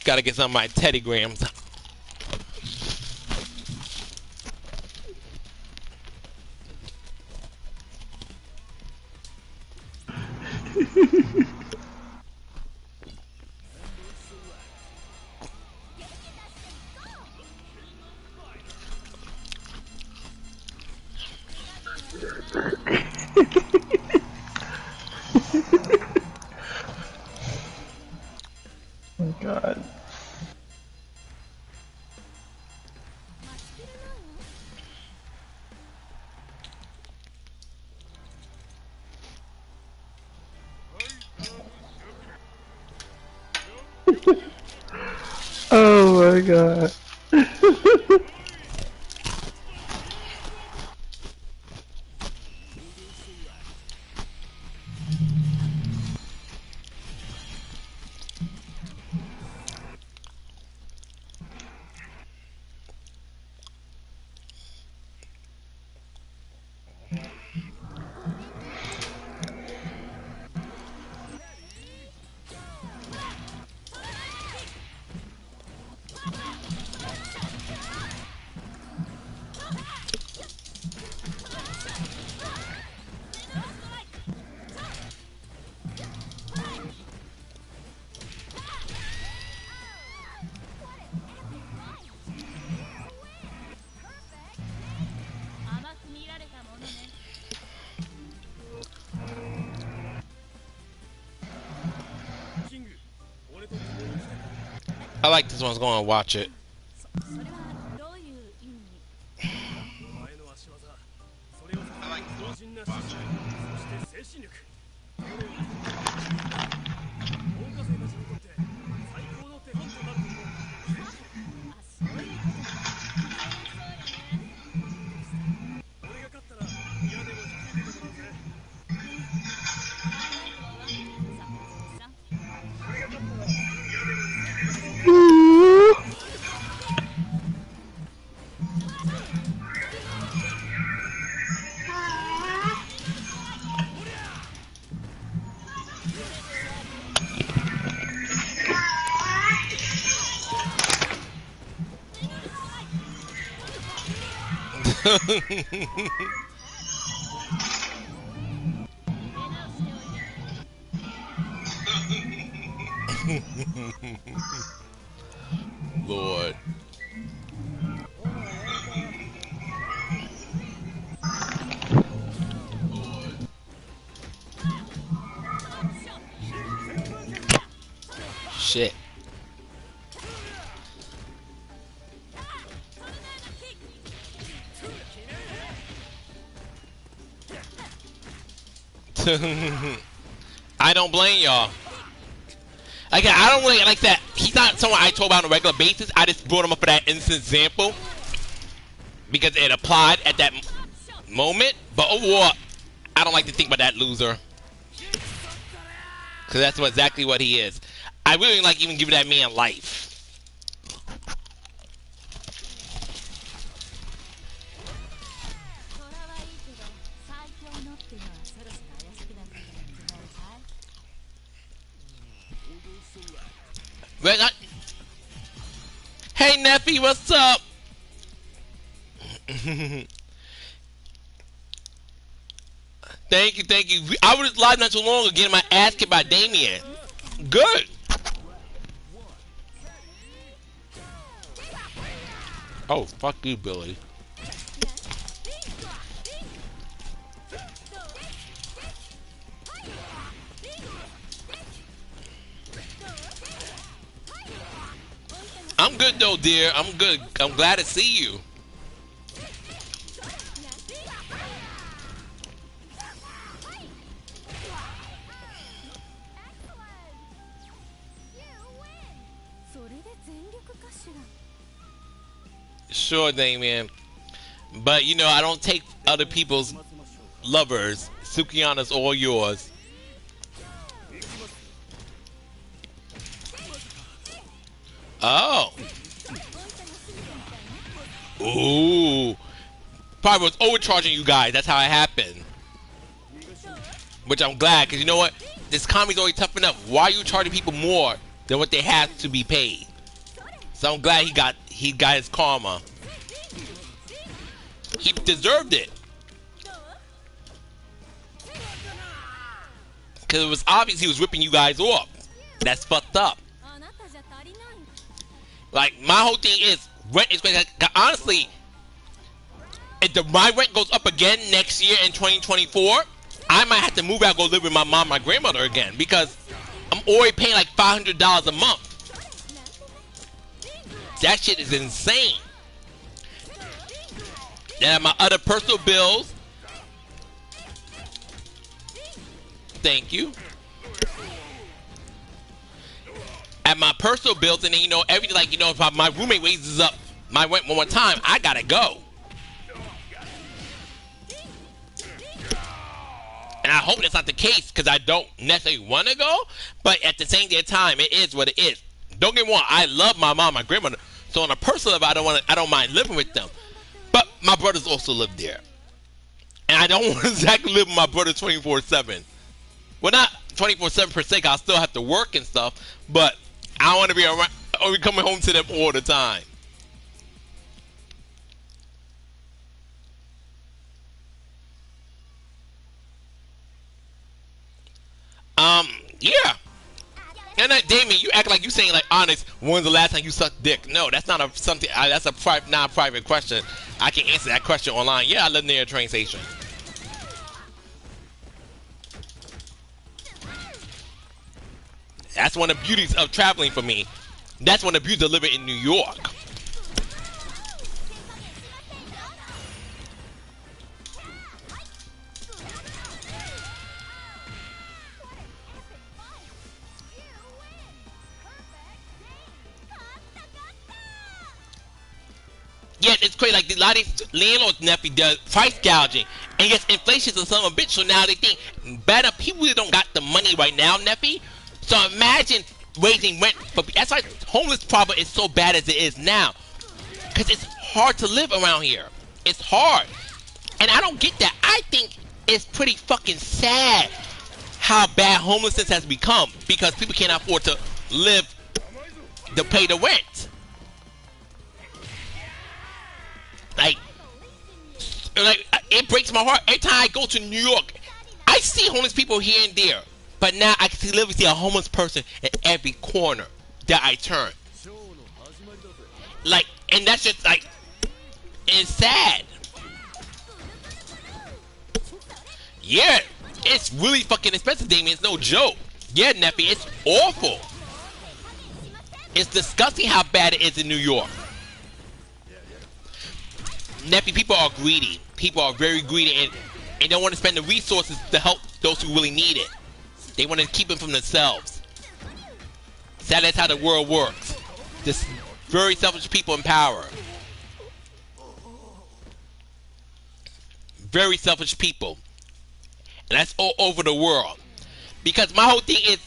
Gotta get some of my Teddy Grams. Oh God. Oh my God. I like this one. I'm going to watch it. Lord. Shit. I don't blame y'all. Again, I don't really like that. He's not someone I talk about on a regular basis. I just brought him up for that instant example because it applied at that moment. But overall, I don't like to think about that loser because that's exactly what he is. I really like even giving that man life. Hey Neffy, what's up? Thank you, thank you. I was live not too long ago getting my ass kicked by Damien. Good. Oh, fuck you, Billy. I'm good though, dear. I'm good. I'm glad to see you. Sure, Damien. But you know, I don't take other people's lovers. Sukiyana's all yours. Oh. Ooh. Probably was overcharging you guys. That's how it happened. Which I'm glad, because you know what? This comedy's already tough enough. Why are you charging people more than what they have to be paid? So I'm glad he got his karma. He deserved it. Because it was obvious he was ripping you guys off. That's fucked up. Like, my whole thing is, rent is crazy. Like, honestly, if my rent goes up again next year in 2024, I might have to move out and go live with my mom and my grandmother again. Because I'm already paying like $500 a month. That shit is insane. Then I have my other personal bills. Thank you. At my personal bills, and then, you know, everything, like, you know, if my roommate raises up my rent one more time, I gotta go. And I hope that's not the case, because I don't necessarily want to go, but at the same time, it is what it is. Don't get me wrong, I love my mom, my grandmother, so on a personal level, I don't mind living with them. But my brothers also live there. And I don't want to exactly live with my brother 24/7. Well, not 24/7 per se, I'll still have to work and stuff, but I don't want to be around, or be coming home to them all the time. Yeah. And Damien, you act like you saying like, Onyxe, when's the last time you sucked dick? No, that's not something. That's a non-private question. I can answer that question online. Yeah, I live near a train station. That's one of the beauties of traveling for me. That's one of the beauties of living in New York. Yeah, it's crazy. Like, a lot of these landlords, nephew, does price gouging. And yes, inflation's a son of a bitch, so now they think better. People really don't got the money right now, nephew. So imagine raising rent. But that's why homeless problem is so bad as it is now. Because it's hard to live around here. It's hard. And I don't get that. I think it's pretty fucking sad how bad homelessness has become. Because people can't afford to live, to pay the rent. Like, it breaks my heart. Every time I go to New York, I see homeless people here and there. But now I can literally see a homeless person in every corner that I turn. Like, and that's just like, it's sad. Yeah, it's really fucking expensive, Damien. It's no joke. Yeah, nephew, it's awful. It's disgusting how bad it is in New York. Nephew, people are greedy. People are very greedy and don't want to spend the resources to help those who really need it. They want to keep it from themselves. So that's how the world works. This very selfish people in power. Very selfish people. And that's all over the world. Because my whole thing is,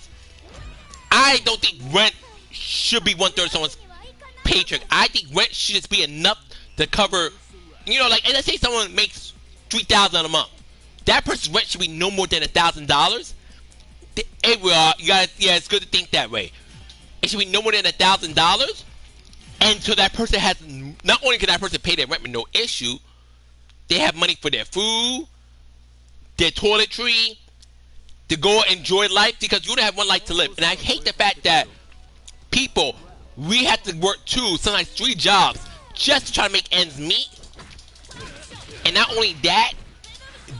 I don't think rent should be 1/3 of someone's paycheck. I think rent should just be enough to cover, you know, like, and let's say someone makes $3,000 a month. That person's rent should be no more than $1,000. Yeah, it's good to think that way. It should be no more than $1,000, and so that person has, not only can that person pay their rent with no issue, they have money for their food, their toiletry, to go enjoy life, because you only have one life to live. And I hate the fact that people, we have to work 2, sometimes 3 jobs just to try to make ends meet. And not only that,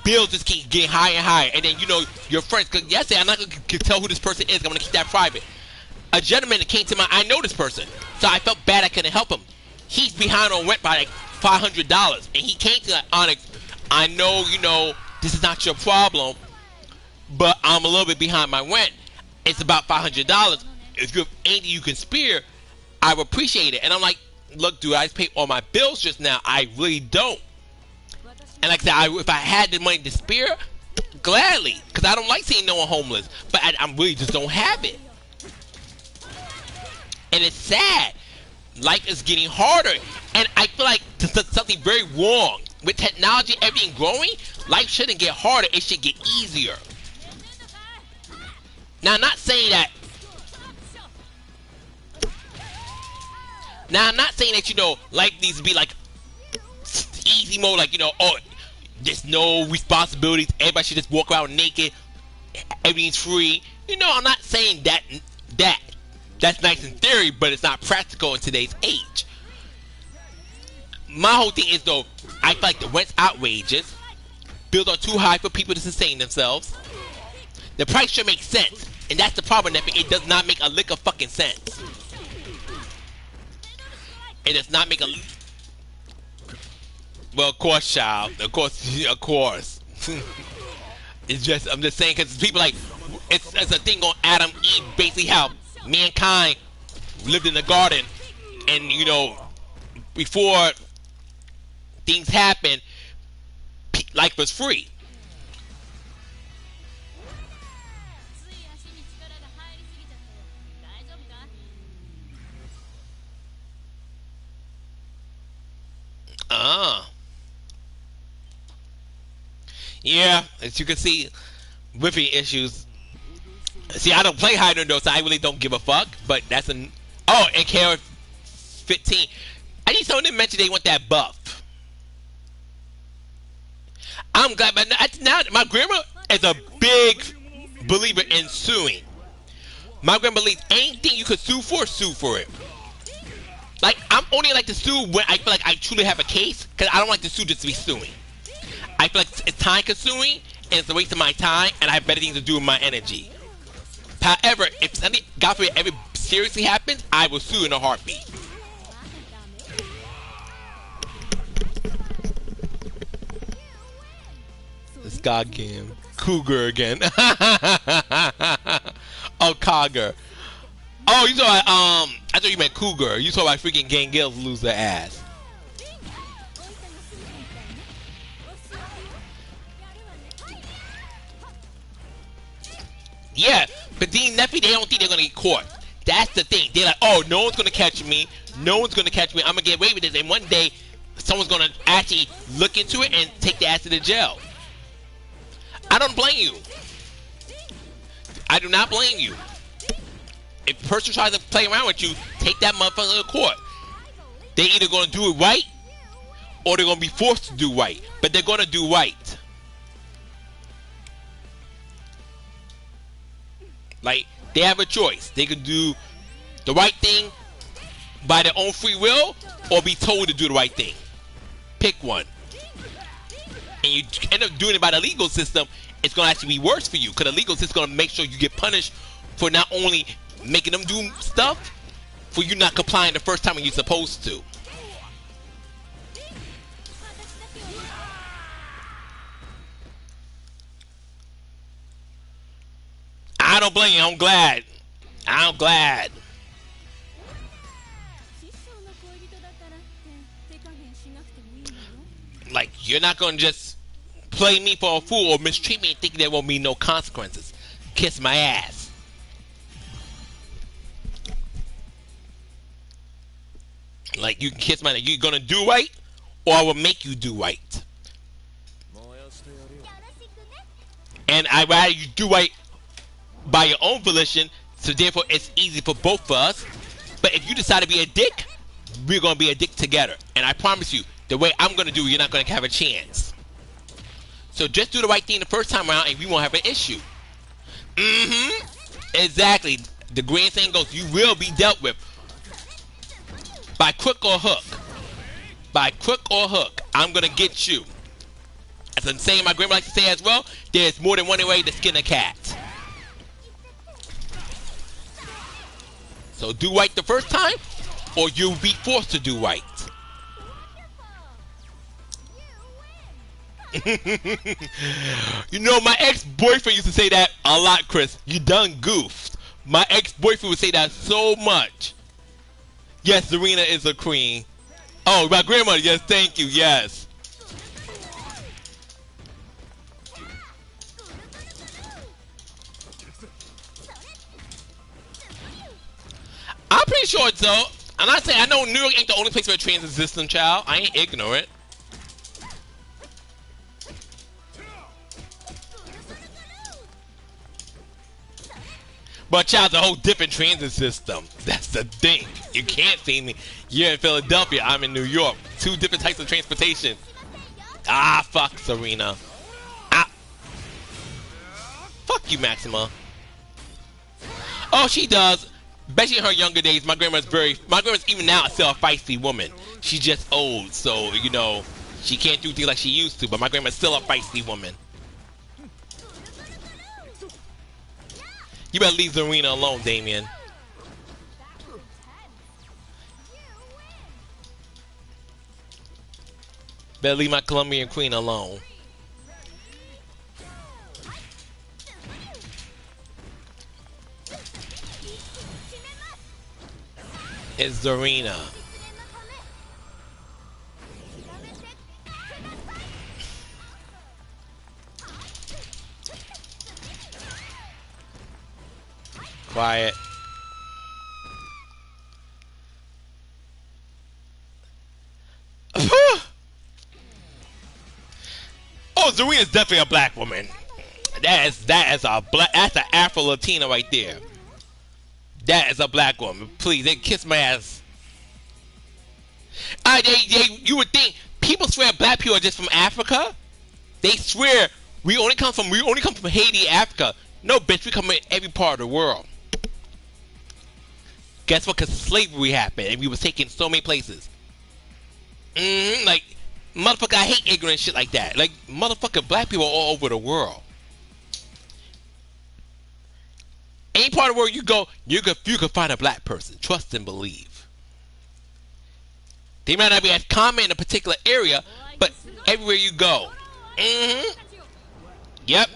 bills just keep getting higher and higher. And then, you know, your friends, because yesterday I'm not going to tell who this person is, I'm going to keep that private. A gentleman that came to I know this person, so I felt bad I couldn't help him. He's behind on rent by like $500, and he came to Onyxe. I know, you know, this is not your problem, but I'm a little bit behind my rent. It's about $500. If you have anything you can spare, I would appreciate it. And I'm like, look, dude, I just paid all my bills just now. I really don't. And like I said, if I had the money to spare, gladly, because I don't like seeing no one homeless. But I really just don't have it. And it's sad. Life is getting harder. And I feel like something very wrong. With technology, everything growing, life shouldn't get harder. It should get easier. Now, I'm not saying that Now, I'm not saying that, you know, life needs to be like easy mode, like, you know, oh, there's no responsibilities, everybody should just walk around naked, everything's free. You know, I'm not saying that that's nice in theory, but it's not practical in today's age. My whole thing is, though, I feel like the rent's outrageous, bills are too high for people to sustain themselves. The price should make sense, and that's the problem. That it does not make a lick of fucking sense. It does not make a. Well, of course, child. Of course. It's just, I'm just saying, because people like, it's a thing on Adam Eve, basically how mankind lived in the garden, and, you know, before things happen, life was free. Yeah, as you can see, whipping issues. See, I don't play Hydra though, so I really don't give a fuck. But that's an and KOF 15. I need someone to mention they want that buff. I'm glad, but now my grandma is a big believer in suing. My grandma believes anything you could sue for it. Like, I'm only like to sue when I feel like I truly have a case, because I don't like to sue just to be suing. I feel like it's time consuming, and it's a waste of my time, and I have better things to do with my energy. However, if something, God forbid, ever seriously happens, I will sue in a heartbeat. This goddamn cougar again. Oh, Cogger. Oh, you saw I thought you meant cougar. You saw my freaking gang girls lose their ass. Yeah, but Dean Neffy, they don't think they're gonna get caught. That's the thing. They're like, oh, no one's gonna catch me. No one's gonna catch me. I'm gonna get away with this. And one day, someone's gonna actually look into it and take the ass to the jail. I don't blame you. I do not blame you. If a person tries to play around with you, take that motherfucker to court. They're either gonna do it right, or they're gonna be forced to do right. But they're gonna do right. Like, they have a choice. They could do the right thing by their own free will, or be told to do the right thing. Pick one. And you end up doing it by the legal system, it's going to actually be worse for you, because the legal system is going to make sure you get punished for not only making them do stuff, for you not complying the first time when you're supposed to. I don't blame you. I'm glad. I'm glad. Like, you're not going to just play me for a fool or mistreat me and think there won't be no consequences. Kiss my ass. Like, you can kiss my ass. You're going to do right, or I will make you do right. And I'd rather you do right by your own volition, so therefore it's easy for both of us. But if you decide to be a dick, we're going to be a dick together. And I promise you, the way I'm going to do it, you're not going to have a chance. So just do the right thing the first time around, and we won't have an issue. Exactly. The grand saying goes, you will be dealt with by crook or hook. By crook or hook, I'm going to get you. As I'm saying, my grandma likes to say as well, there's more than one way to skin a cat. So do right the first time, or you'll be forced to do right. You know, my ex-boyfriend used to say that a lot, Chris. You done goofed. My ex-boyfriend would say that so much. Yes, Serena is a queen. Oh, my grandmother, yes, thank you, yes. I'm pretty sure it's so. I'm not saying, I know New York ain't the only place for a transit system, child. I ain't ignorant. But child's a whole different transit system. That's the thing. You can't see me. You're in Philadelphia. I'm in New York. Two different types of transportation. Ah, fuck, Serena. Ah. Fuck you, Maxima. Oh, she does. Especially in her younger days, my grandma's even now still a feisty woman. She's just old, so, you know, she can't do things like she used to, but my grandma's still a feisty woman. You better leave Serena alone, Damien. Better leave my Colombian queen alone. It's Serena. Quiet. Oh, Serena's definitely a black woman. That's an Afro-Latina right there. That is a black woman. Please, they kiss my ass. You would think people swear black people are just from Africa. They swear we only come from Haiti, Africa. No, bitch, we come from every part of the world. Guess what? Because slavery happened and we was taken so many places. Like, motherfucker, I hate ignorant shit like that. Like, motherfucker, black people are all over the world. Any part of the world you go, you can find a black person. Trust and believe. They might not be as common in a particular area, but everywhere you go. Yep.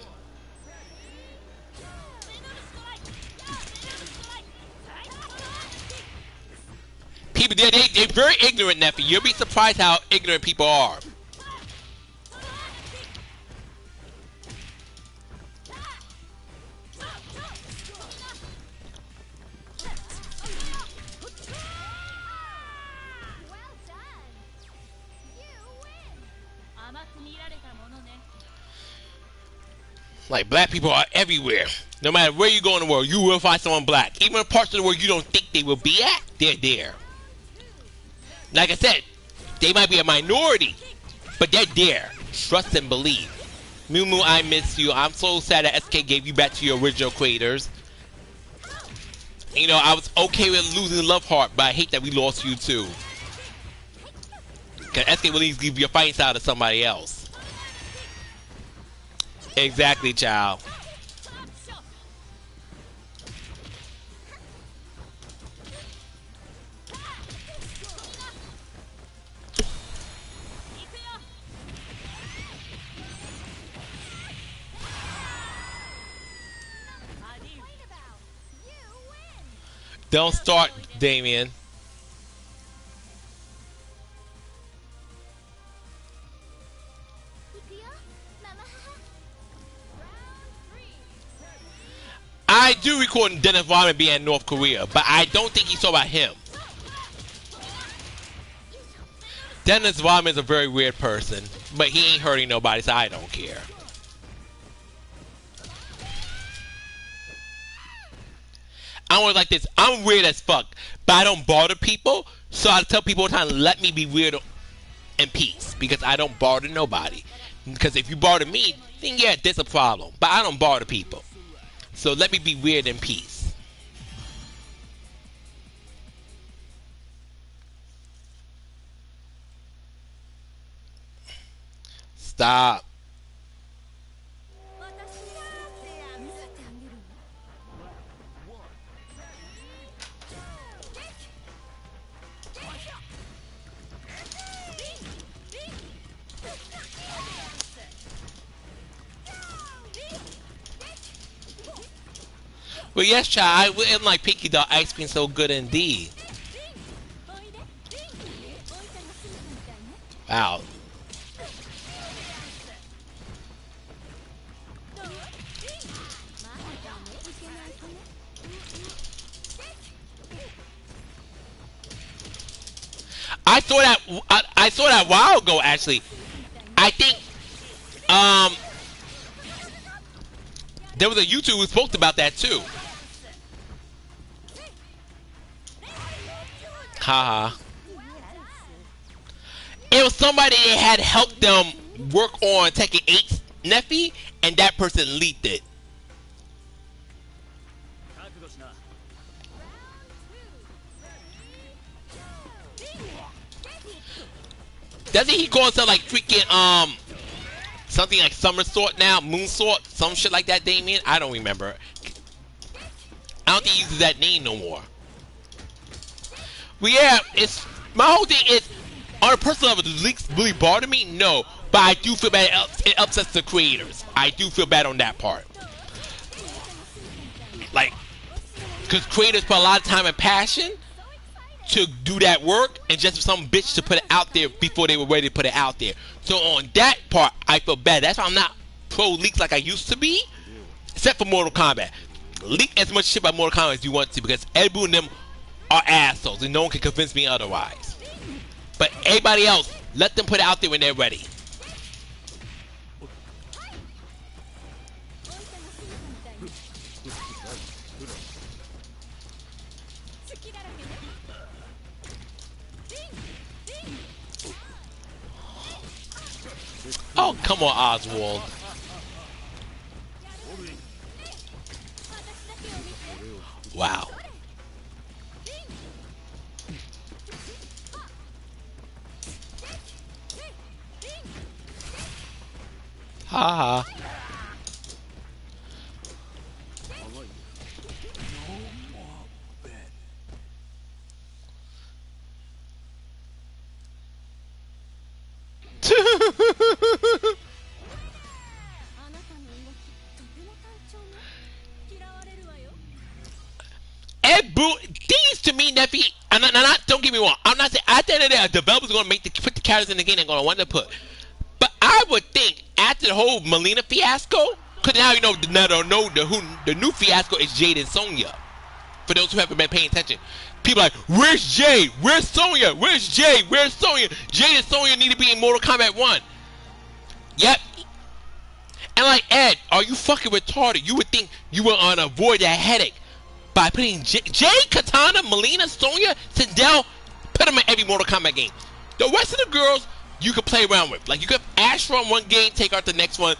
People, they're very ignorant, nephew. You'll be surprised how ignorant people are. Like, black people are everywhere. No matter where you go in the world, you will find someone black. Even in parts of the world you don't think they will be at, they're there. Like I said, they might be a minority, but they're there. Trust and believe. Moo Moo, I miss you. I'm so sad that SK gave you back to your original creators. You know, I was okay with losing Love Heart, but I hate that we lost you too. Because SK will at least give your fighting style to somebody else. Exactly, child. Don't start, Damien. I do record Dennis Rodman being in North Korea, but I don't think he saw about him. Dennis Rodman is a very weird person, but he ain't hurting nobody, so I don't care. I was like this. I'm weird as fuck, but I don't bother people, so I tell people all the time, let me be weird in peace, because I don't bother nobody. Because if you bother me, then yeah, there's a problem, but I don't bother people. So let me be weird in peace. Stop. Well, yes, child. I wouldn't like Pinky Dog ice cream so good indeed. Wow. I saw that a while ago. Actually, I think there was a YouTuber who spoke about that too. Haha. It was somebody that had helped them work on Tekken 8's Neffy, and that person leaked it. Doesn't he call himself like freaking something like Somersault now, Moonsort, some shit like that, Damien? I don't remember. I don't think he uses that name no more. But yeah, it's my whole thing is on a personal level. Do the leaks really bother me? No, but I do feel bad. It upsets the creators. I do feel bad on that part. Like, because creators put a lot of time and passion to do that work, and just for some bitch to put it out there before they were ready to put it out there. So on that part, I feel bad. That's why I'm not pro leaks like I used to be, except for Mortal Kombat. Leak as much shit about Mortal Kombat as you want to, because everyone and them are assholes, and no one can convince me otherwise. But everybody else, let them put it out there when they're ready. Oh, come on, Oswald. Wow. Ha ha. These to me, Neffy, don't get me wrong. I'm not saying at the end of the day, a developer's going to put the characters in the game they're going to want to put. But I would think after the whole Melina fiasco, because now you know the new fiasco is Jade and Sonya. For those who haven't been paying attention, people are like, where's Jade? Where's Sonya? Where's Jade? Where's Sonya? Jade and Sonya need to be in Mortal Kombat 1. Yep. And like, Ed, are you fucking retarded? You would think you were on avoid that headache by putting Jade, Katana, Melina, Sonya, Sindel, put them in every Mortal Kombat game. The rest of the girls you could play around with. Like, you could Astra in one game, take out the next one.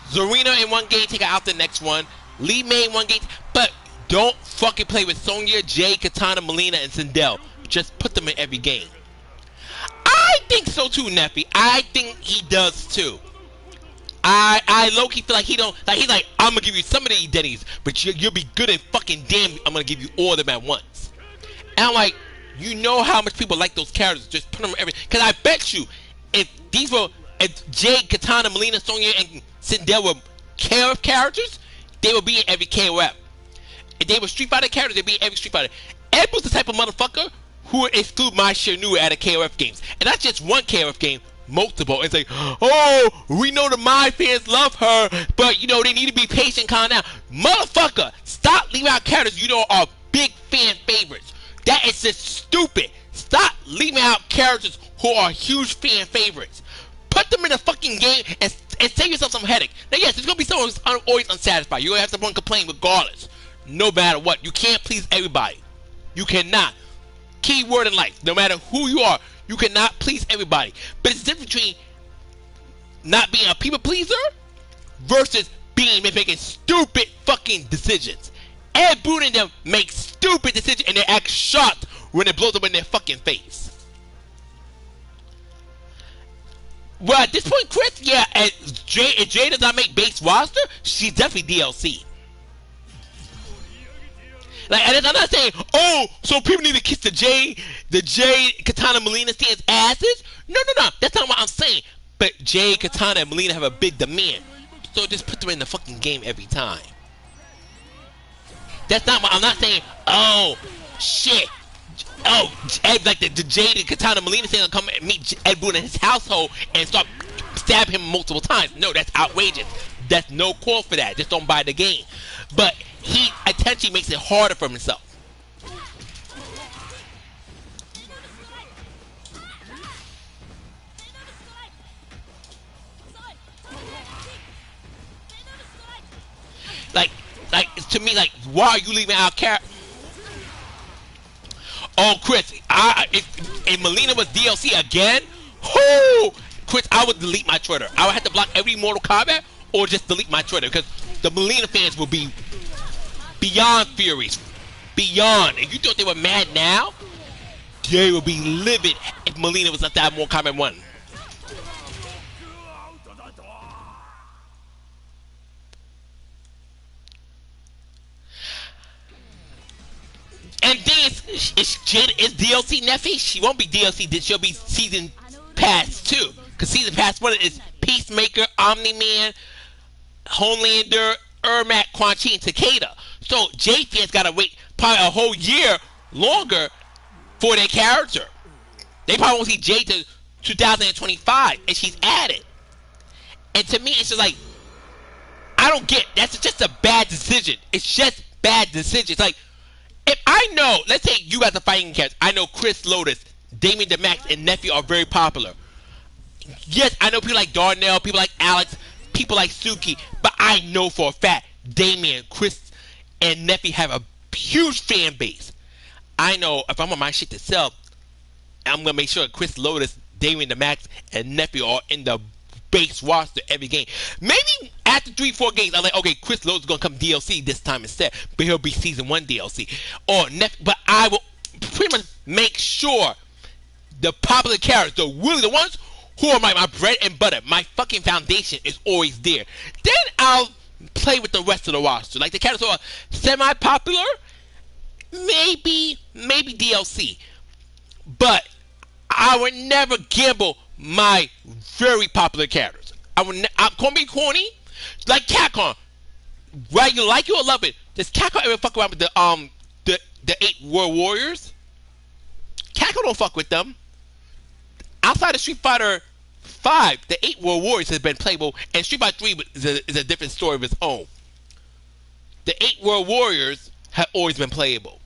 Zarina in one game, take out the next one. Lee May in one game. But don't fucking play with Sonya, Jade, Katana, Melina, and Sindel. Just put them in every game. I think so too, Neffy. I think he does too. I low-key feel like he don't, like he's like, I'm gonna give you some of the identities, but you'll be good and fucking damn, I'm gonna give you all of them at once. And I'm like, you know how much people like those characters, just put them every, because I bet you, if Jade, Katana, Melina, Sonya, and Sindel were KOF characters, they would be in every KOF. If they were Street Fighter characters, they'd be in every Street Fighter. Ed was the type of motherfucker who would exclude my Shirnu out of KOF games. And that's just one KOF game, multiple. It's like, oh, we know the my fans love her, but you know, they need to be patient, calm down. Motherfucker, stop leaving out characters you know are big fan favorites. That is just stupid. Stop leaving out characters who are huge fan favorites. Put them in a fucking game and save yourself some headache. Now, yes, there's gonna be someone who's always unsatisfied. You're gonna have someone complain regardless, no matter what. You can't please everybody. You cannot. Key word in life, no matter who you are, you cannot please everybody. But it's different between not being a people pleaser versus making stupid fucking decisions. Ed Boon and them make stupid decisions and they act shocked when it blows up in their fucking face. Well, at this point, Chris, yeah, if Jay does not make base roster, she's definitely DLC. Like, and I'm not saying, oh, so people need to kiss the Jade Katana Melina stands asses. No, that's not what I'm saying. But Jade, Katana, and Melina have a big demand, so just put them in the fucking game every time. That's not what I'm not saying. Oh, shit. Oh, Ed, like the Jade and Katana Melina saying come and meet Ed Boon in his household and start stabbing him multiple times. No, that's outrageous. That's no call for that. Just don't buy the game. But he intentionally makes it harder for himself. Like to me, like, why are you leaving out character? Oh, Chris, if Melina was DLC again, whoo, Chris, I would delete my Twitter. I would have to block every Mortal Kombat or just delete my Twitter because the Melina fans will be beyond furious. Beyond. If you thought they were mad now, they would be livid if Melina was not that Mortal Kombat 1. And then is Jade is DLC Neffy? She won't be DLC. She'll be Season Pass 2. Because Season Pass 1 is Peacemaker, Omni-Man, Homelander, Ermac, Quan Chi, and Takeda. So Jade fans gotta wait probably a whole year longer for their character. They probably won't see Jade to 2025, and she's added. And to me, it's just like, I don't get. That's just a bad decision. It's just bad decisions. Like, if I know, let's say you as a fighting character, I know Chris Lotus, Damien DeMax, and Nephew are very popular. Yes, I know people like Darnell, people like Alex, people like Suki, but I know for a fact Damien, Chris, and Nephew have a huge fan base. I know if I'm on my shit to sell, I'm gonna make sure Chris Lotus, Damien DeMax, and Nephew are in the base roster every game. Maybe after 3-4 games, I'm like, okay, Chris Lotus is gonna come DLC this time instead, but he'll be Season 1 DLC. Or but I will pretty much make sure the popular characters, the ones who are my bread and butter, my fucking foundation is always there. Then I'll play with the rest of the roster. Like the characters who are semi-popular, maybe DLC. But I would never gamble my very popular characters. I'm gonna be corny, like Capcom. Whether you like it or love it, does Capcom ever fuck around with the 8 World Warriors? Capcom don't fuck with them. Outside of Street Fighter 5, the 8 World Warriors has been playable, and Street Fighter 3 is a different story of its own. The 8 World Warriors have always been playable.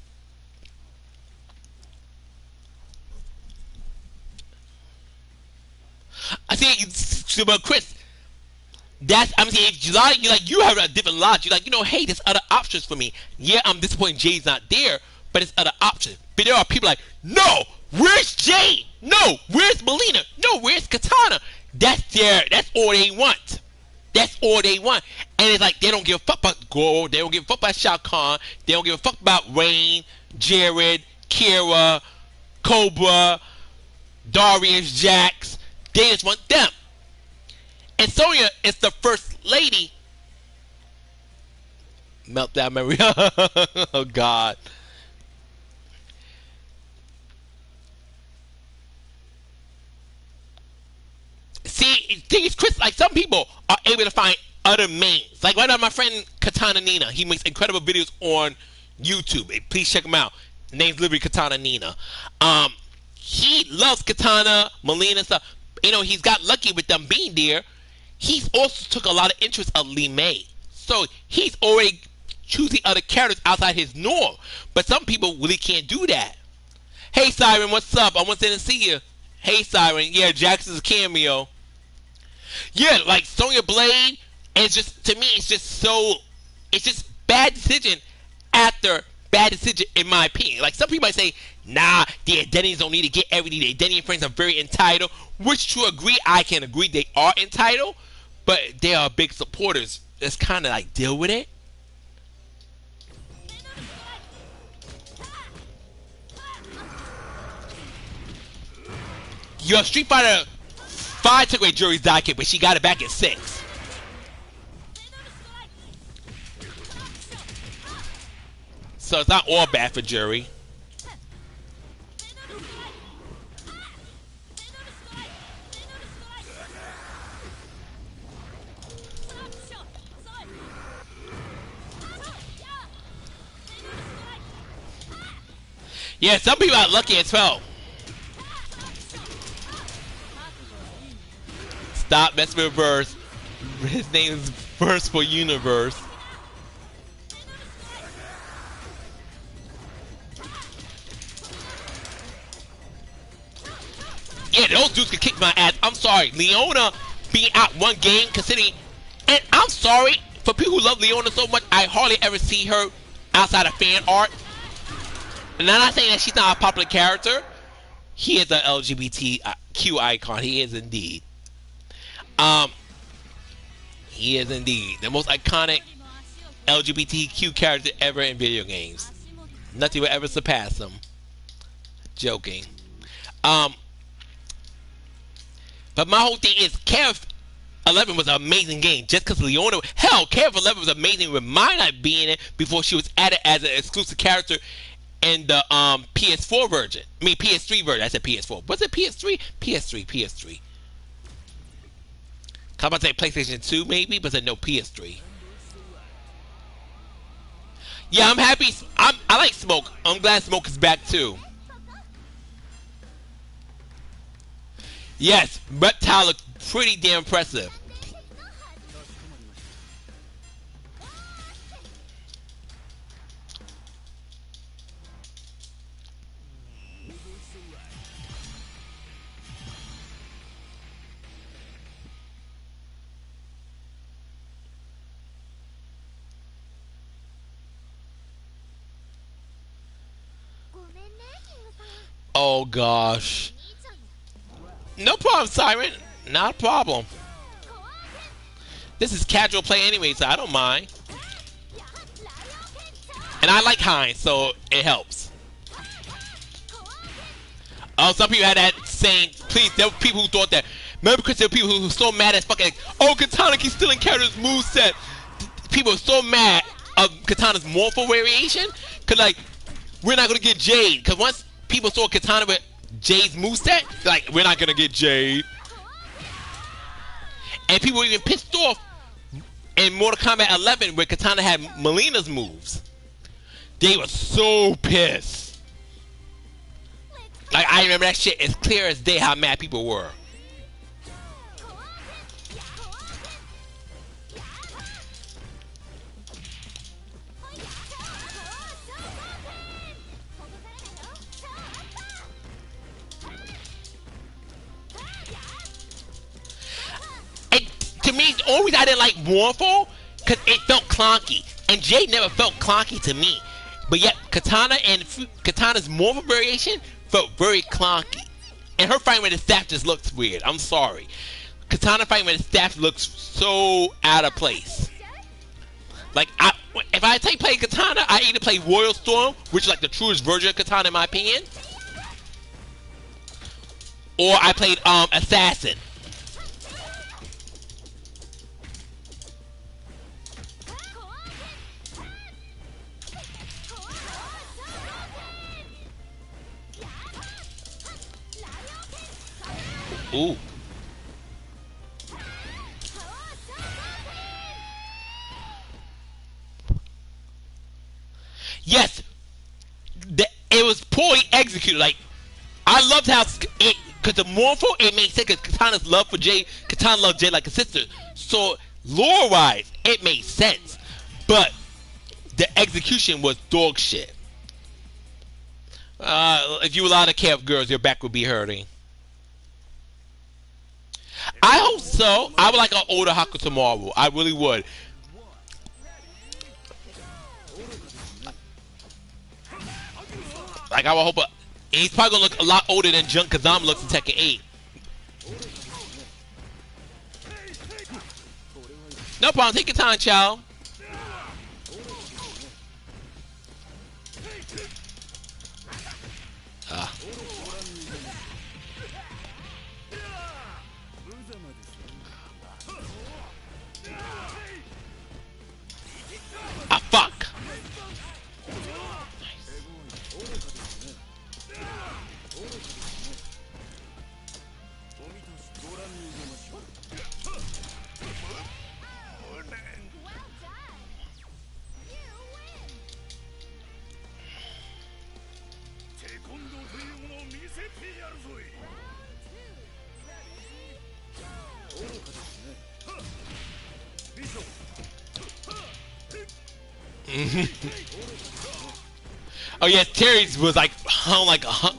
I see, but Chris, I'm saying, you have a different logic. You're like, hey, there's other options for me. Yeah, I'm disappointed Jade's not there, but it's other options. But there are people like, no, where's Jade? No, where's Melina? No, where's Katana? That's all they want. That's all they want. And it's like, they don't give a fuck about Goro. They don't give a fuck about Shao Kahn. They don't give a fuck about Rain, Jared, Kira, Cobra, Darius, Jax. They just want them. And Sonya is the first lady. Meltdown memory. Oh God. See, things Chris, like some people are able to find other mains. Like one of my friend Katana Nina, he makes incredible videos on YouTube. Please check him out. Name's literally Katana Nina. He loves Katana, Melina, and stuff. He's got lucky with them being there. He's also took a lot of interest of Lee May. So he's already choosing other characters outside his norm. But some people really can't do that. Hey Siren, what's up? I want to see you. Hey Siren, yeah, Jackson's cameo. Yeah, like Sonya Blade, and it's just, to me, it's just bad decision after bad decision, in my opinion. Like some people might say, nah, the identities don't need to get everything. The identity friends are very entitled, which to agree, I can agree they are entitled, but they are big supporters. Just kind of like deal with it. Your Street Fighter 5 took away Jury's sidekick, but she got it back in 6. So it's not all bad for Jury. Yeah, some people are lucky as well. Stop messing with Verse. His name is Verse for Universe. Yeah, those dudes can kick my ass. I'm sorry. Leona being out one game, considering... And I'm sorry, for people who love Leona so much, I hardly ever see her outside of fan art. And I'm not saying that she's not a popular character, He is an LGBTQ icon. He is indeed. He is indeed the most iconic LGBTQ character ever in video games. Nothing will ever surpass him. Joking. But my whole thing is KOF 11 was an amazing game just because Leona. Hell, KOF 11 was amazing with Minot being it before she was added as an exclusive character in the PS4 version. I mean PS3 version. I said PS4. Was it PS3? PS3. How about say PlayStation 2 maybe, but I said no, PS3. Yeah, I'm happy. I like Smoke. I'm glad Smoke is back too. Yes, Reptile looks pretty damn impressive. Oh gosh. No problem, Siren. Not a problem. This is casual play anyway, so I don't mind. And I like Heinz, so it helps. Oh, some people had that saying, please, there were people who thought that. Remember, because there were people who were so mad at fucking, oh, Katana keeps stealing Katana's moveset. People are so mad of Katana's morpho variation, because, like, we're not going to get Jade. Because once people saw Katana with Jade's moveset, they're like, we're not going to get Jade. And people were even pissed off in Mortal Kombat 11 where Katana had Melina's moves. They were so pissed. Like, I remember that shit as clear as day how mad people were. To me, the only reason I didn't like Morpho, because it felt clunky. And Jade never felt clunky to me. But yet, Katana's Morpho variation felt very clunky. And her fighting with the staff just looks weird. I'm sorry. Katana fighting with the staff looks so out of place. Like, if I play Katana, I either play Royal Storm, which is like the truest version of Katana in my opinion. Or I played Assassin. Ooh. Yes, it was poorly executed. Like, I loved how because the Morpho, it made sense because Katana's love for Jade, Katana loved Jade like a sister. So lore-wise, it made sense, but the execution was dog shit. If you allow the KOF girls, your back would be hurting. I hope so. I would like an older Hakutomaru. I really would. Like, I would hope. He's probably gonna look a lot older than Jun Kazama looks in Tekken 8. No problem. Take your time, child. Fuck. Oh yeah, Terry's was like hung like a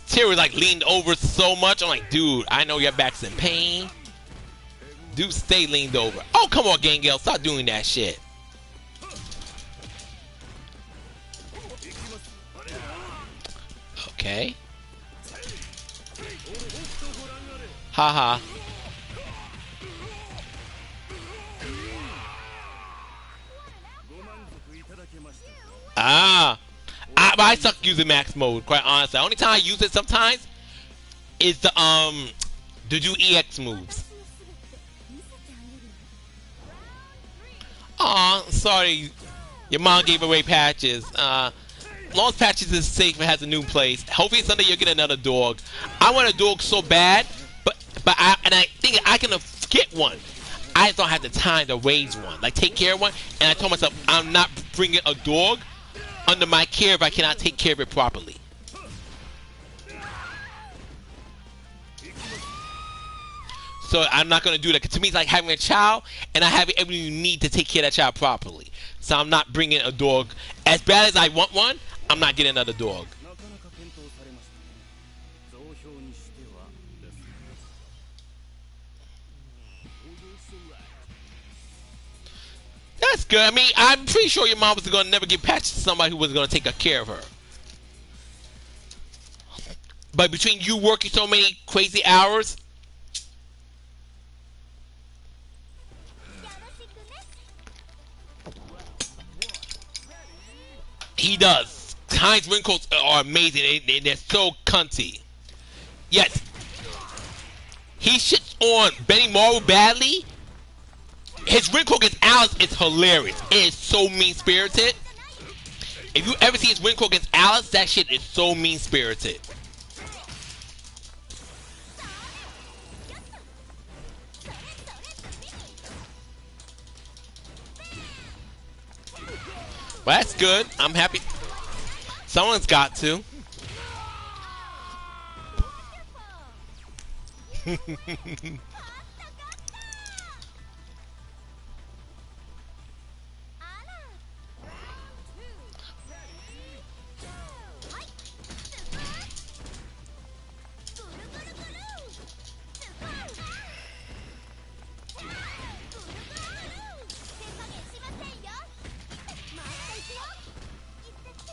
Terry was like leaned over so much. I'm like, dude, I know your back's in pain. Dude, stay leaned over. Oh, come on, Gangale, stop doing that shit. Okay. Haha. I suck using max mode, quite honestly. The only time I use it sometimes is the to do EX moves. Aw, sorry. Your mom gave away patches. Lost Patches is safe and has a new place. Hopefully someday you'll get another dog. I want a dog so bad, but I think I can get one. I just don't have the time to raise one, like take care of one. And I told myself I'm not bringing a dog under my care if I cannot take care of it properly. So I'm not going to do that, because to me it's like having a child, and I have everything you need to take care of that child properly. So I'm not bringing a dog. As bad as I want one, I'm not getting another dog. That's good. I mean, I'm pretty sure your mom was going to never give patches to somebody who was going to take care of her. But between you working so many crazy hours, he does. Heinz wrinkles are amazing. They're so cunty. Yes. He shits on Benny Morrow badly. His wrinkle against Alice is hilarious. It is so mean-spirited. If you ever see his wrinkle against Alice, that shit is so mean-spirited. Well, that's good. I'm happy. Someone's got to.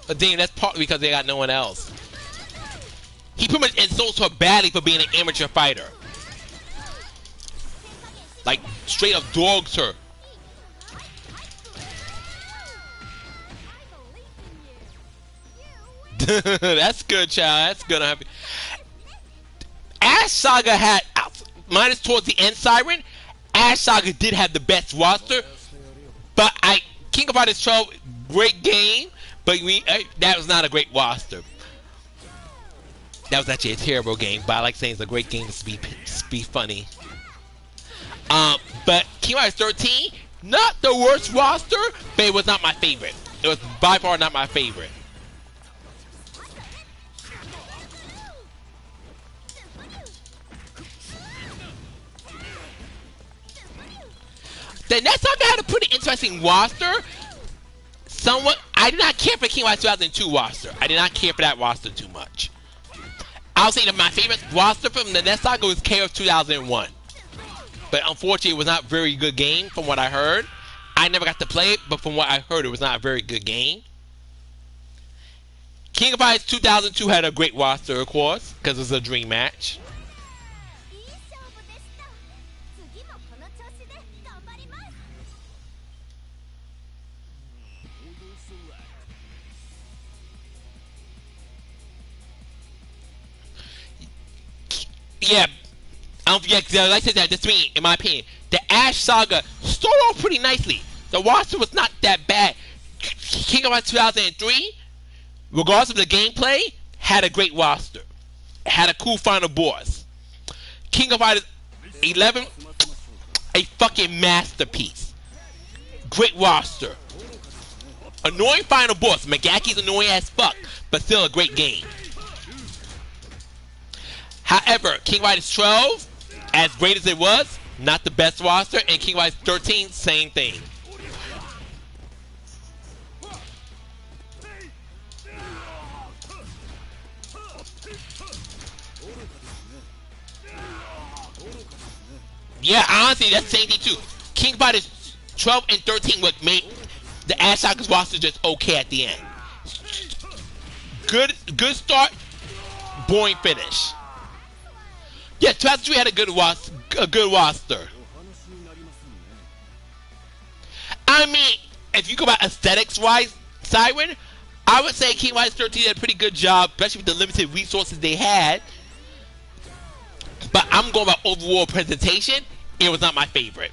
But damn, that's partly because they got no one else. He pretty much insults her badly for being an amateur fighter. Like, straight up dogs her. That's good, child. That's good. I'm happy. Ash Saga had, minus towards the end, Siren, Ash Saga did have the best roster. But King of Fighters 12, great game. But that was not a great roster. That was actually a terrible game. But I like saying it's a great game to be funny. But King of Fighters 13, not the worst roster, but it was not my favorite. It was by far not my favorite. The next time I had a pretty interesting roster. Somewhat, I did not care for King of Fighters 2002 roster. I did not care for that roster too much. I'll say that my favorite roster from the NES Saga was KOF 2001. But unfortunately, it was not a very good game from what I heard. I never got to play it, but from what I heard, it was not a very good game. King of Fighters 2002 had a great roster, of course, because it was a dream match. Yeah, like I said, that just me, in my opinion, the Ash Saga started off pretty nicely. The roster was not that bad. King of Fighters 2003, regardless of the gameplay, had a great roster. Had a cool final boss. King of Fighters 11, a fucking masterpiece. Great roster. Annoying final boss. Magaki's annoying as fuck, but still a great game. However, King of Fighters 12, as great as it was, not the best roster, and King of Fighters 13, same thing. Yeah, honestly, that's the same thing too. King of Fighters 12 and 13 would make the Ash Saga's roster just okay at the end. Good start. boring finish. Yeah, 2003 had a good roster. I mean, if you go by aesthetics-wise, Siren, I would say King of 13 did a pretty good job, especially with the limited resources they had. But I'm going by overall presentation. It was not my favorite.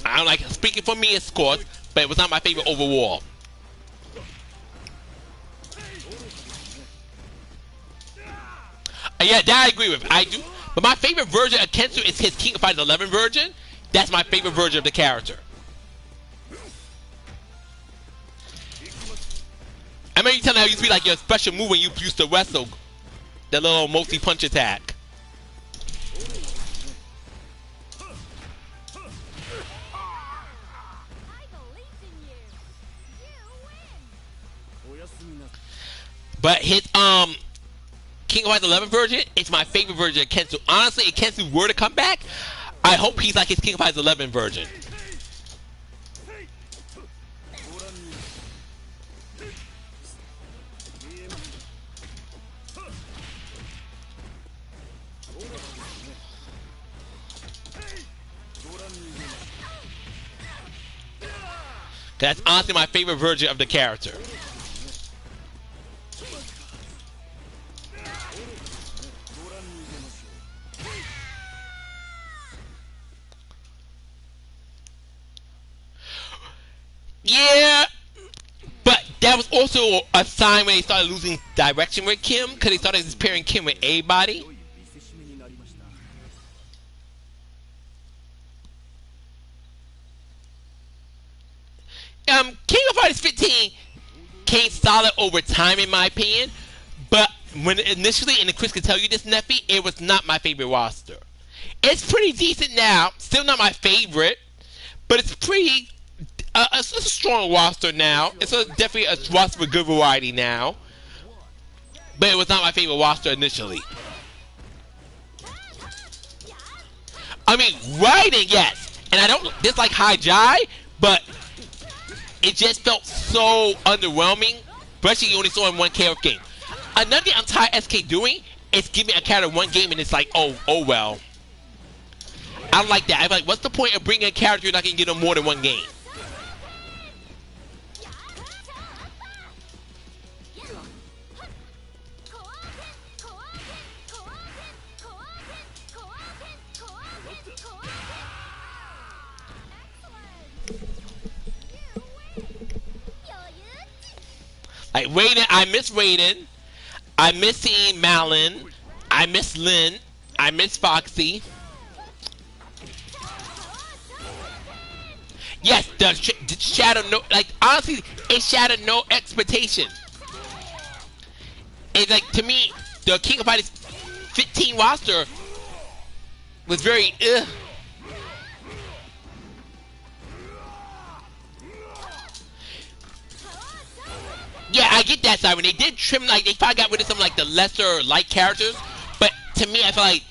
I don't like speaking for me, of course, but it was not my favorite overall. Yeah, that I agree with. I do. But my favorite version of Kensu is his King of Fighters 11 version. That's my favorite version of the character. I remember you telling me how it used to be like your special move when you used to wrestle. That little multi-punch attack. But his King of Fighters 11 version is my favorite version of Kensu. Honestly, if Kensu were to come back, I hope he's like his King of Fighters 11 version. That's honestly my favorite version of the character. Yeah, but that was also a sign when they started losing direction with Kim, because they started just pairing Kim with everybody. King of Fighters 15 came solid over time in my opinion, but when initially, and Chris can tell you this, Neffy, it was not my favorite roster. It's pretty decent now, still not my favorite, but it's pretty. It's a strong roster now. It's definitely a roster with good variety now. But it was not my favorite roster initially. I mean, writing, yes. And I don't dislike High Jai, but it just felt so underwhelming. Especially you only saw in one KOF game. Another thing I'm tired of SK doing is giving a character one game and it's like, oh well. I don't like that. I'm like, what's the point of bringing a character you're not going to get them more than one game? Like Raiden, I miss Raiden. I miss seeing Malin. I miss Lin. I miss Foxy. Yes, the shadow no, like honestly, it shattered no expectation. It's like to me, the King of Fighters 15 roster was very Yeah, I get that side. When they did trim, like, they probably got rid of some, like, the lesser light characters. But to me, I feel like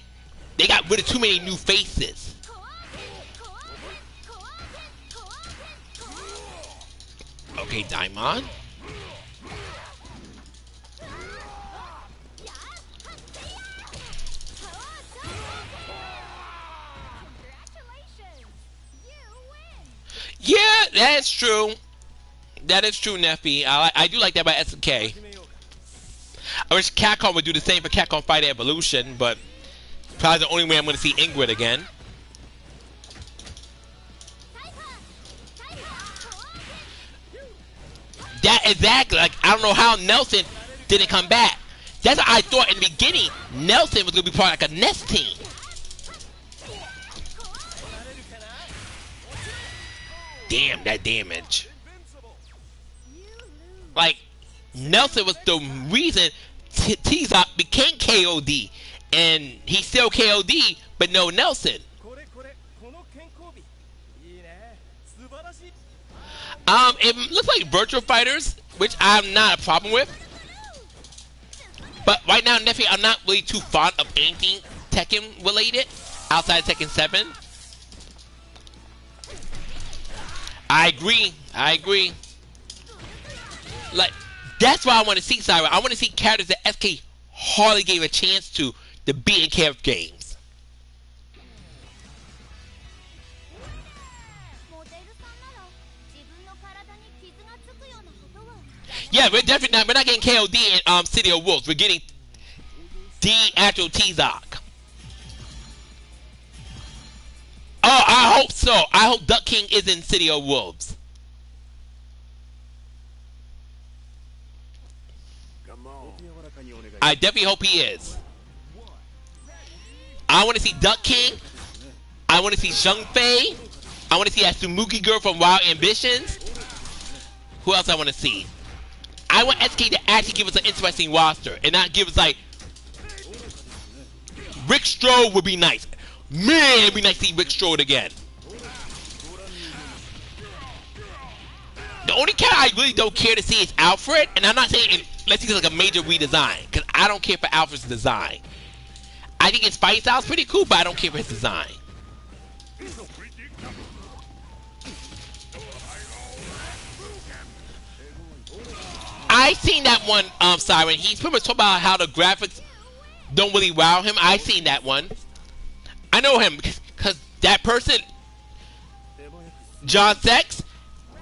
they got rid of too many new faces. Okay, Daimon. Yeah, that's true. That is true, Neffy. I do like that by SNK. I wish Capcom would do the same for Capcom Fighter Evolution, but probably the only way I'm going to see Ingrid again. That exactly. Like, I don't know how Nelson didn't come back. That's what I thought in the beginning. Nelson was going to be part of like a Nest team. Damn, that damage. Like, Nelson was the reason T-Zop became KOD. And he's still KOD, but no Nelson. It looks like Virtual Fighters, which I'm not a problem with. But right now, Neffy, I'm not really too fond of anything Tekken related outside Tekken 7. I agree. Like, That's why I want to see Siren. I want to see characters that SK hardly gave a chance to beat in KOF games. Yeah, we're definitely not. We're not getting KOD in City of Wolves. We're getting the actual T-Zoc. Oh, I hope so. I hope Duck King is in City of Wolves. I definitely hope he is. I want to see Duck King. I want to see Shang Fei. I want to see that Sumuki girl from Wild Ambitions. Who else I want to see? I want SK to actually give us an interesting roster and not give us like Rick Strode would be nice. Man, it'd be nice to see Rick Strode again. The only character I really don't care to see is Alfred, and I'm not saying let's see like a major redesign because I don't care for Alfred's design. I think his fight style is pretty cool, but I don't care for his design. I seen that one, Siren. He's pretty much talking about how the graphics don't really wow him. I seen that one. I know him because that person, John Sex,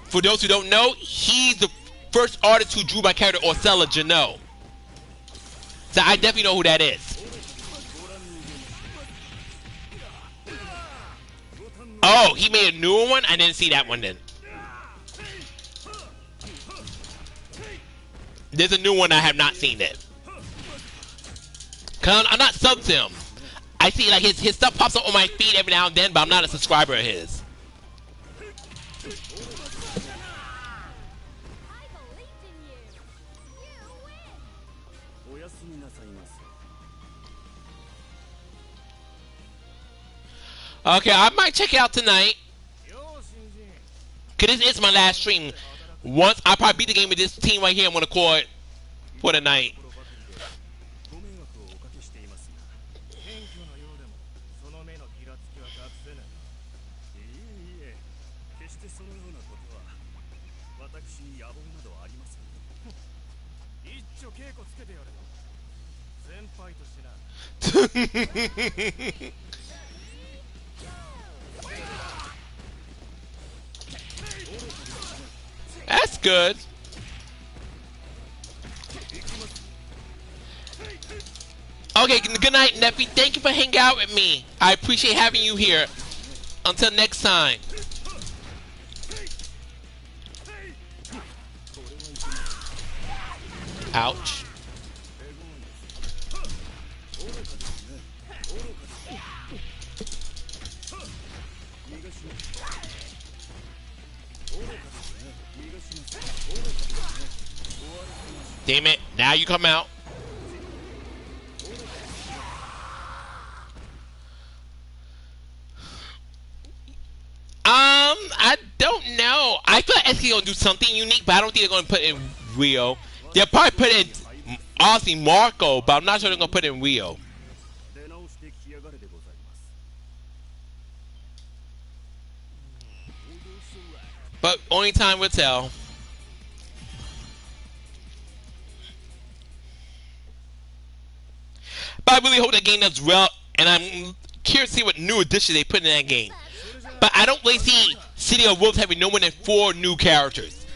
for those who don't know, he's the first artist who drew my character Orcella Janot. So I definitely know who that is. Oh, he made a newer one? I didn't see that one then. There's a new one, I have not seen it. Cause I'm not subbed to him. I see like his stuff pops up on my feed every now and then, but I'm not a subscriber of his. Okay, I might check it out tonight. Cause this is my last stream. Once I probably beat the game with this team right here, I'm gonna call it for the night. That's good. Okay, good night, Neffy. Thank you for hanging out with me. I appreciate having you here. Until next time. Ouch. Damn it, now you come out. I don't know. I feel like SK gonna do something unique, but I don't think they're gonna put in Rio. They'll probably put in Aussie Marco, but I'm not sure they're gonna put in Rio. But only time will tell. But I really hope that game does well, and I'm curious to see what new additions they put in that game. But I don't really see City of Wolves having no more than 4 new characters.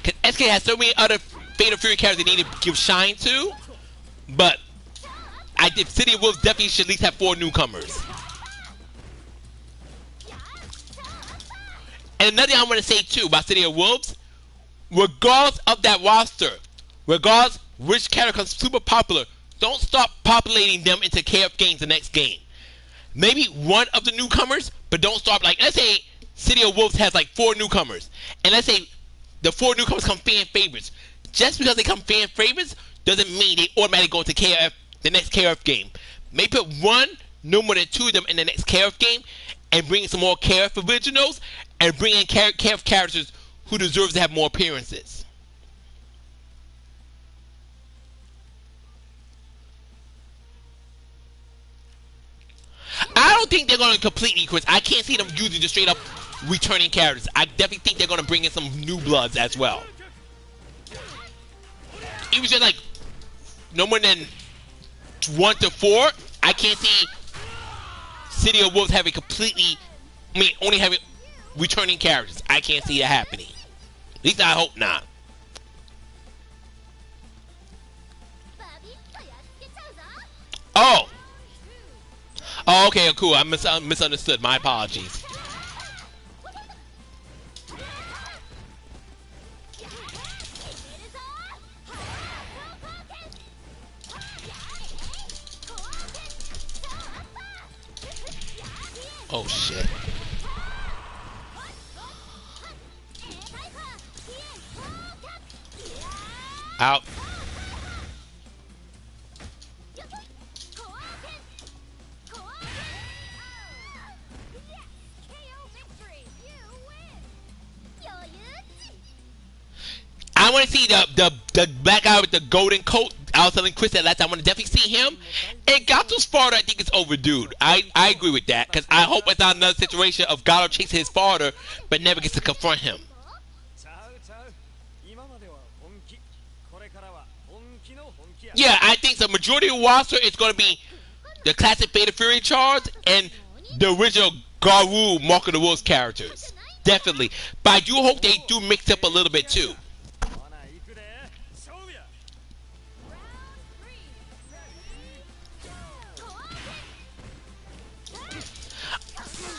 Because SK has so many other Fatal Fury characters they need to give shine to. But I think City of Wolves definitely should at least have 4 newcomers. And another thing I want to say too about City of Wolves, regardless of that roster, regardless which character becomes super popular, don't stop populating them into KOF games the next game. Maybe one of the newcomers, but don't start like, let's say City of Wolves has like 4 newcomers, and let's say the 4 newcomers come fan favorites. Just because they come fan favorites doesn't mean they automatically go into KOF, the next KOF game. Maybe put 1, no more than 2 of them in the next KOF game, and bring in some more KOF originals, and bring in KOF characters who deserve to have more appearances. I don't think they're going to completely quit. I can't see them using just straight up returning characters. I definitely think they're going to bring in some new bloods as well. it was just like no more than 1 to 4. I can't see City of Wolves having completely, only having returning characters. I can't see that happening. At least I hope not. Oh. Oh, okay, cool. I misunderstood. My apologies. Oh shit. Out. I want to see the black guy with the golden coat. I was telling Chris that last time. I want to definitely see him. And Gato's father, I think, is overdue. I agree with that, because I hope it's not another situation of Gato chasing his father but never gets to confront him. Yeah, I think the majority of the roster is going to be the classic Beta Fury Charge and the original Garou Mark of the Wolves characters. Definitely. But I do hope they do mix up a little bit too.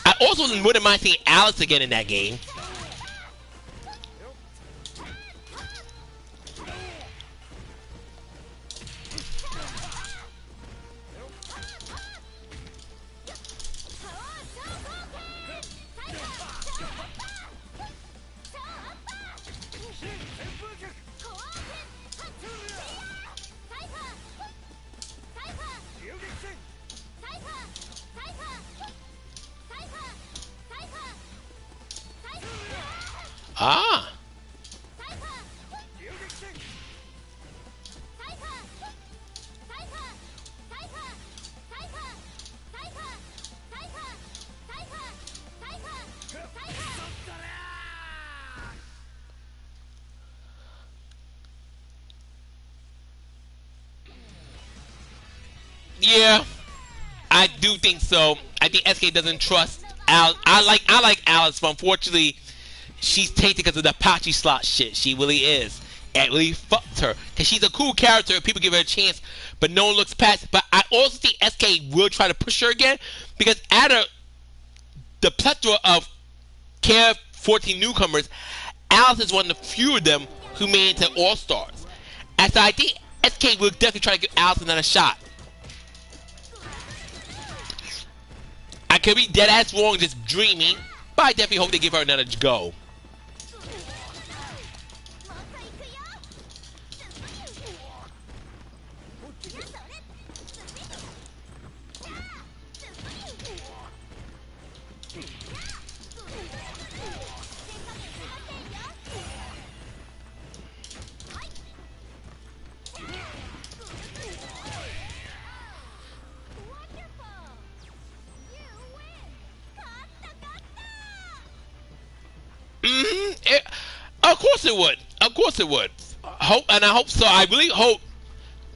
I also wouldn't mind seeing Alice again in that game. Ah. Yeah, I do think so. I think SK doesn't trust Al. I like Alice, but unfortunately, she's tainted because of the Apache slot shit. She really is. It really fucked her. Because she's a cool character. People give her a chance. But no one looks past it. But I also think SK will try to push her again. Because out of the plethora of KOF 14 newcomers, Alice is one of the few of them who made it to All-Stars. And so I think SK will definitely try to give Alice another shot. I could be dead ass wrong, just dreaming. But I definitely hope they give her another go. Of course it would. Of course it would. I hope so. I really hope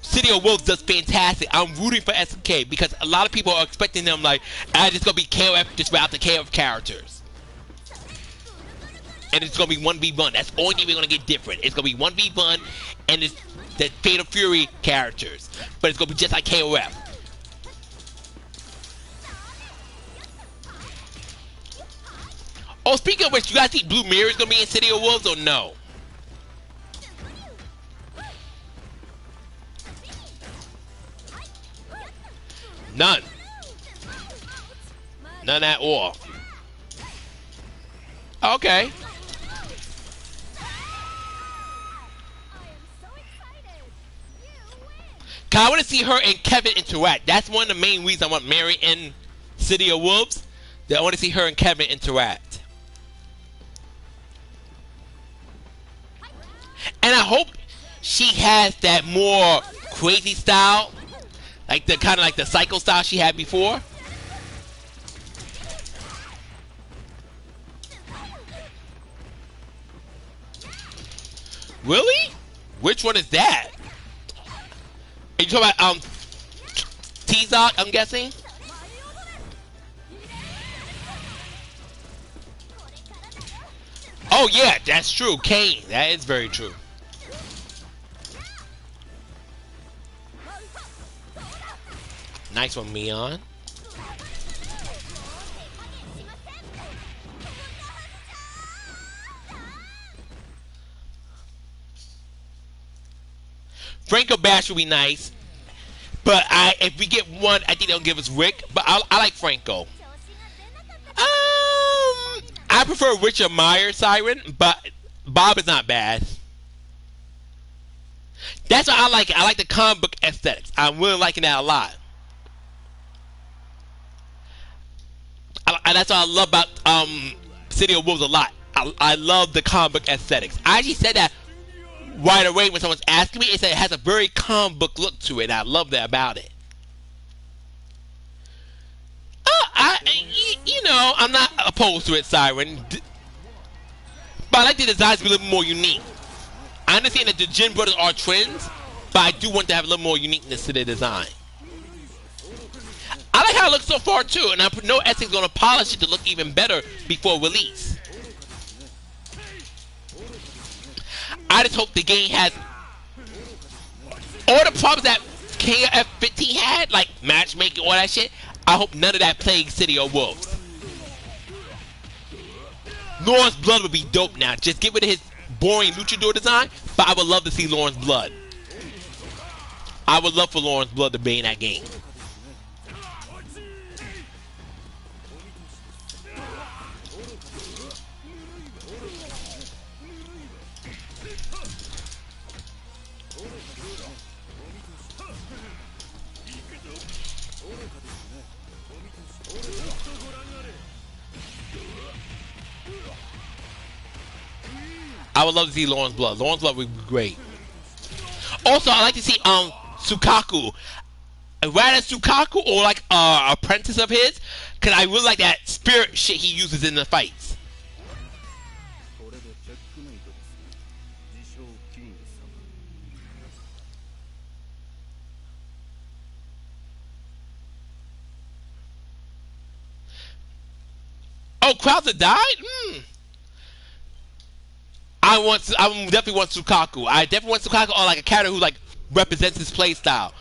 City of Wolves does fantastic. I'm rooting for SK because a lot of people are expecting them like, it's gonna be KOF just without the KOF characters, and it's gonna be 1v1. That's the only thing we're gonna get different. It's gonna be 1v1, and it's the Fatal Fury characters, but it's gonna be just like KOF. Oh, speaking of which, you guys think Blue Mirror is gonna be in City of Wolves or no? None. None at all. Okay. Cause I want to see her and Kevin interact. That's one of the main reasons I want Mary in City of Wolves. That I want to see her and Kevin interact. And I hope she has that more crazy style, like the kind of like the psycho style she had before. Really? Which one is that? Are you talking about T-Zoc, I'm guessing? Oh yeah, that's true. Kane, that is very true. Nice one, Mion. Franco Bash would be nice, but if we get one, I think they'll give us Rick. But I like Franco. I prefer Richard Meyer Siren, but Bob is not bad. That's what I like. I like the comic book aesthetics. I'm really liking that a lot. And that's what I love about City of Wolves a lot. I love the comic book aesthetics. I actually said that right away when someone's asking me. It said it has a very comic book look to it. And I love that about it. You know, I'm not opposed to it, Siren. But I like the designs to be a little more unique. I understand that the Jin brothers are twins, but I do want to have a little more uniqueness to their design. I like how it looks so far too, and I know Essing's going to polish it to look even better before release. I just hope the game has all the problems that KOF XV had, like matchmaking, all that shit. I hope none of that plagues City of Wolves. Lawrence Blood would be dope now. Just get rid of his boring luchador design, but I would love to see Lawrence Blood. I would love for Lawrence Blood to be in that game. I would love to see Lawrence Blood. Lawrence Blood would be great. Also, I like to see Sukaku. Rather Sukaku or like apprentice of his, because I really like that spirit shit he uses in the fights. Oh, Krauser died? I definitely want Sukaku. I definitely want Sukaku or like a character who like represents his play style.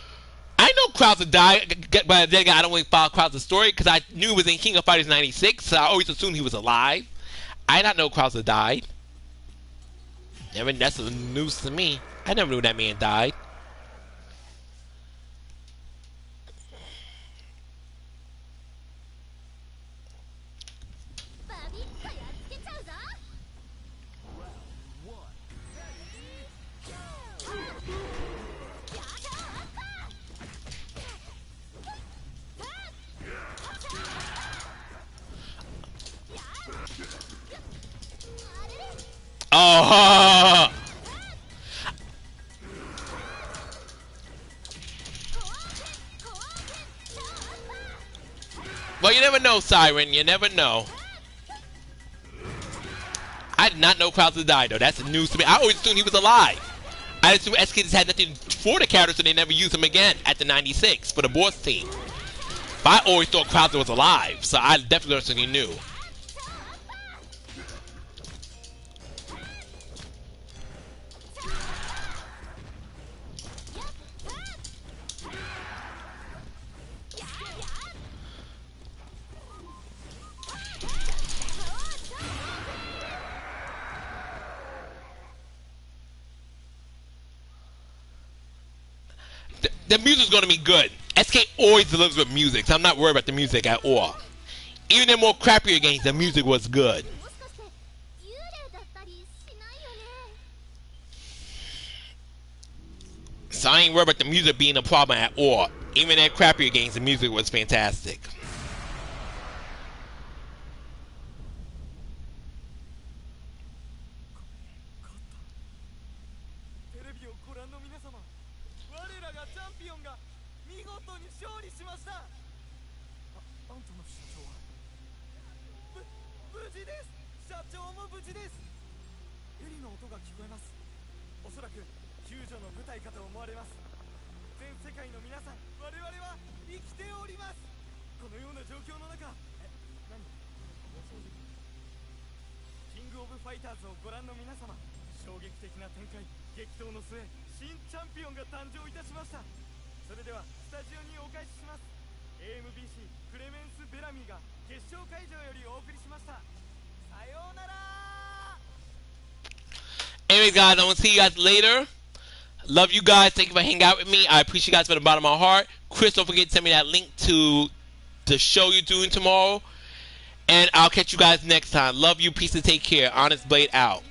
I know Krauser died, but then again, I don't really follow Krauser's story because I knew he was in King of Fighters 96, so I always assumed he was alive. I did not know Krauser died. That's news to me. I never knew that man died. Oh! Well, you never know, Siren. You never know. I did not know Krauser died, though. That's news to me. I always assumed he was alive. I assumed SKs had nothing for the character, so they never used him again at the 96 for the boss team. But I always thought Krauser was alive, so I definitely assumed he knew. The music's gonna be good. SK always delivers with music, so I'm not worried about the music at all. Even in more crappier games, the music was good. So I ain't worried about the music being a problem at all. Even in crappier games, the music was fantastic. 世界の皆さん、我々は生きております。このような状況の中、何お掃除キングオブファイターズをご覧の皆様、衝撃的な展開、激闘の末、新チャンピオンが誕生いたしました。それではスタジオにお返しします。 AMBC クレメンス・ベラミーが決勝会場よりお送りしました。さようなら。 Anyways, guys, I'm gonna see you guys later. Love you guys. Thank you for hanging out with me. I appreciate you guys from the bottom of my heart. Chris, don't forget to send me that link to the show you're doing tomorrow. And I'll catch you guys next time. Love you. Peace and take care. Honest Blade out.